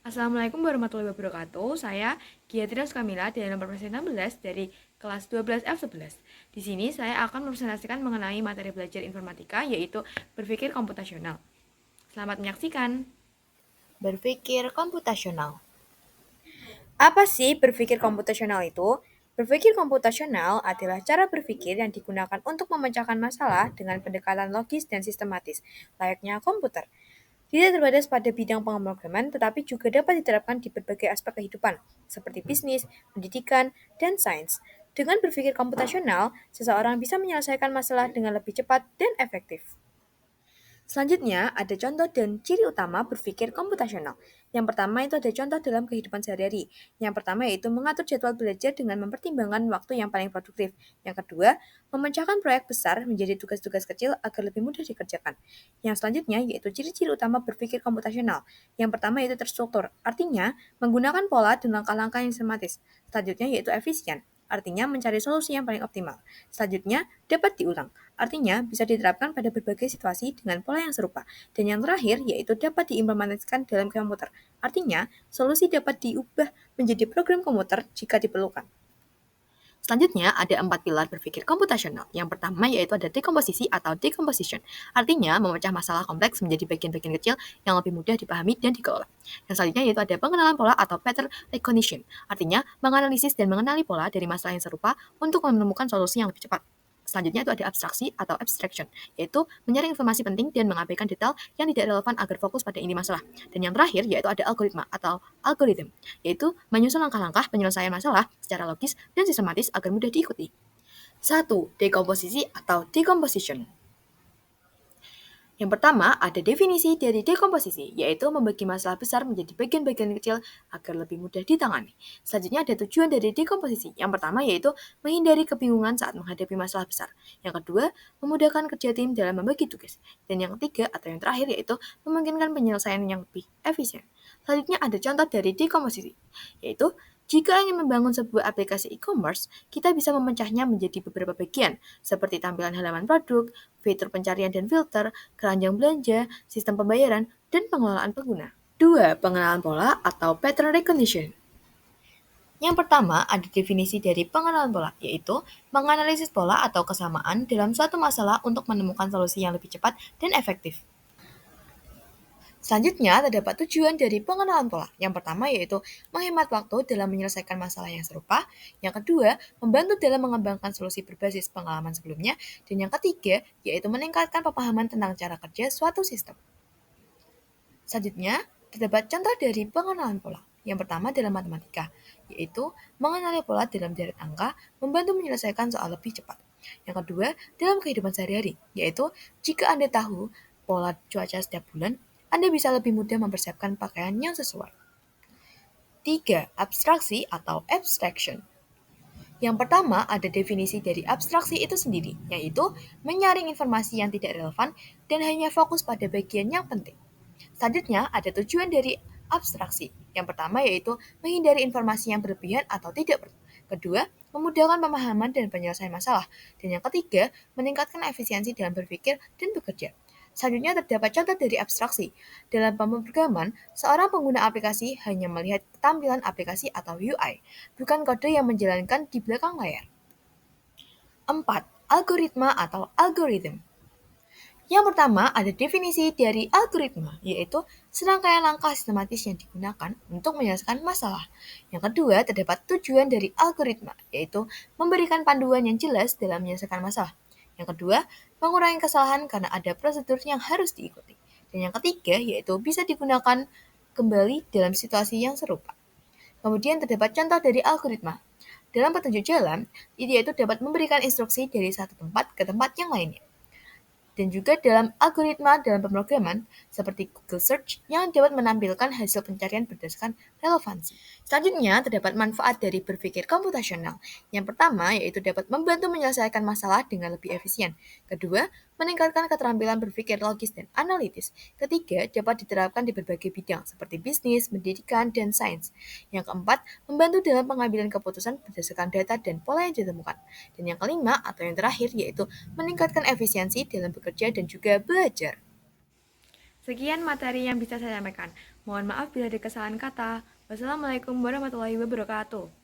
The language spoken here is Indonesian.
Assalamualaikum warahmatullahi wabarakatuh. Saya Giatria Sukamila dari nomor presiden 16 dari kelas 12F11. Di sini saya akan mempresentasikan mengenai materi belajar informatika yaitu berpikir komputasional. Selamat menyaksikan. Berpikir komputasional. Apa sih berpikir komputasional itu? Berpikir komputasional adalah cara berpikir yang digunakan untuk memecahkan masalah dengan pendekatan logis dan sistematis, layaknya komputer. Tidak terbatas pada bidang pemrograman, tetapi juga dapat diterapkan di berbagai aspek kehidupan, seperti bisnis, pendidikan, dan sains. Dengan berpikir komputasional, seseorang bisa menyelesaikan masalah dengan lebih cepat dan efektif. Selanjutnya, ada contoh dan ciri utama berpikir komputasional. Yang pertama itu ada contoh dalam kehidupan sehari-hari. Yang pertama yaitu mengatur jadwal belajar dengan mempertimbangkan waktu yang paling produktif. Yang kedua, memecahkan proyek besar menjadi tugas-tugas kecil agar lebih mudah dikerjakan. Yang selanjutnya yaitu ciri-ciri utama berpikir komputasional. Yang pertama yaitu terstruktur, artinya menggunakan pola dan langkah-langkah yang sistematis. Selanjutnya yaitu efisien, artinya mencari solusi yang paling optimal. Selanjutnya, dapat diulang, artinya bisa diterapkan pada berbagai situasi dengan pola yang serupa. Dan yang terakhir, yaitu dapat diimplementasikan dalam komputer, artinya solusi dapat diubah menjadi program komputer jika diperlukan. Selanjutnya, ada 4 pilar berpikir komputasional. Yang pertama yaitu ada dekomposisi atau decomposition, artinya memecah masalah kompleks menjadi bagian-bagian kecil yang lebih mudah dipahami dan dikelola. Yang selanjutnya yaitu ada pengenalan pola atau pattern recognition, artinya menganalisis dan mengenali pola dari masalah yang serupa untuk menemukan solusi yang lebih cepat. Selanjutnya itu ada abstraksi atau abstraction, yaitu menyaring informasi penting dan mengabaikan detail yang tidak relevan agar fokus pada inti masalah. Dan yang terakhir yaitu ada algoritma atau algorithm, yaitu menyusun langkah-langkah penyelesaian masalah secara logis dan sistematis agar mudah diikuti. Satu, dekomposisi atau decomposition. Yang pertama, ada definisi dari dekomposisi, yaitu membagi masalah besar menjadi bagian-bagian kecil agar lebih mudah ditangani. Selanjutnya ada tujuan dari dekomposisi. Yang pertama yaitu menghindari kebingungan saat menghadapi masalah besar. Yang kedua, memudahkan kerja tim dalam membagi tugas. Dan yang ketiga atau yang terakhir yaitu memungkinkan penyelesaian yang lebih efisien. Selanjutnya ada contoh dari dekomposisi, yaitu jika ingin membangun sebuah aplikasi e-commerce, kita bisa memecahnya menjadi beberapa bagian, seperti tampilan halaman produk, fitur pencarian dan filter, keranjang belanja, sistem pembayaran, dan pengelolaan pengguna. 2. Pengenalan pola atau pattern recognition. Yang pertama, ada definisi dari pengenalan pola, yaitu menganalisis pola atau kesamaan dalam suatu masalah untuk menemukan solusi yang lebih cepat dan efektif. Selanjutnya, terdapat tujuan dari pengenalan pola. Yang pertama yaitu menghemat waktu dalam menyelesaikan masalah yang serupa. Yang kedua, membantu dalam mengembangkan solusi berbasis pengalaman sebelumnya. Dan yang ketiga, yaitu meningkatkan pemahaman tentang cara kerja suatu sistem. Selanjutnya, terdapat contoh dari pengenalan pola. Yang pertama dalam matematika, yaitu mengenali pola dalam deret angka membantu menyelesaikan soal lebih cepat. Yang kedua, dalam kehidupan sehari-hari, yaitu jika Anda tahu pola cuaca setiap bulan, Anda bisa lebih mudah mempersiapkan pakaian yang sesuai. 3. Abstraksi atau abstraction. Yang pertama, ada definisi dari abstraksi itu sendiri, yaitu menyaring informasi yang tidak relevan dan hanya fokus pada bagian yang penting. Selanjutnya, ada tujuan dari abstraksi. Yang pertama yaitu menghindari informasi yang berlebihan atau tidak perlu. Kedua, memudahkan pemahaman dan penyelesaian masalah. Dan yang ketiga, meningkatkan efisiensi dalam berpikir dan bekerja. Selanjutnya terdapat contoh dari abstraksi. Dalam pemrograman, seorang pengguna aplikasi hanya melihat tampilan aplikasi atau UI, bukan kode yang menjalankan di belakang layar. 4. Algoritma atau algorithm. Yang pertama, ada definisi dari algoritma, yaitu serangkaian langkah sistematis yang digunakan untuk menyelesaikan masalah. Yang kedua, terdapat tujuan dari algoritma, yaitu memberikan panduan yang jelas dalam menyelesaikan masalah. Yang kedua, mengurangi kesalahan karena ada prosedur yang harus diikuti. Dan yang ketiga, yaitu bisa digunakan kembali dalam situasi yang serupa. Kemudian terdapat contoh dari algoritma. Dalam petunjuk jalan, yaitu dapat memberikan instruksi dari satu tempat ke tempat yang lainnya dan juga dalam algoritma dalam pemrograman seperti Google Search yang dapat menampilkan hasil pencarian berdasarkan relevansi. Selanjutnya, terdapat manfaat dari berpikir komputasional. Yang pertama, yaitu dapat membantu menyelesaikan masalah dengan lebih efisien. Kedua, meningkatkan keterampilan berpikir logis dan analitis. Ketiga, dapat diterapkan di berbagai bidang seperti bisnis, pendidikan, dan sains. Yang keempat, membantu dalam pengambilan keputusan berdasarkan data dan pola yang ditemukan. Dan yang kelima atau yang terakhir yaitu meningkatkan efisiensi dalam bekerja dan juga belajar. Sekian materi yang bisa saya sampaikan. Mohon maaf bila ada kesalahan kata. Wassalamualaikum warahmatullahi wabarakatuh.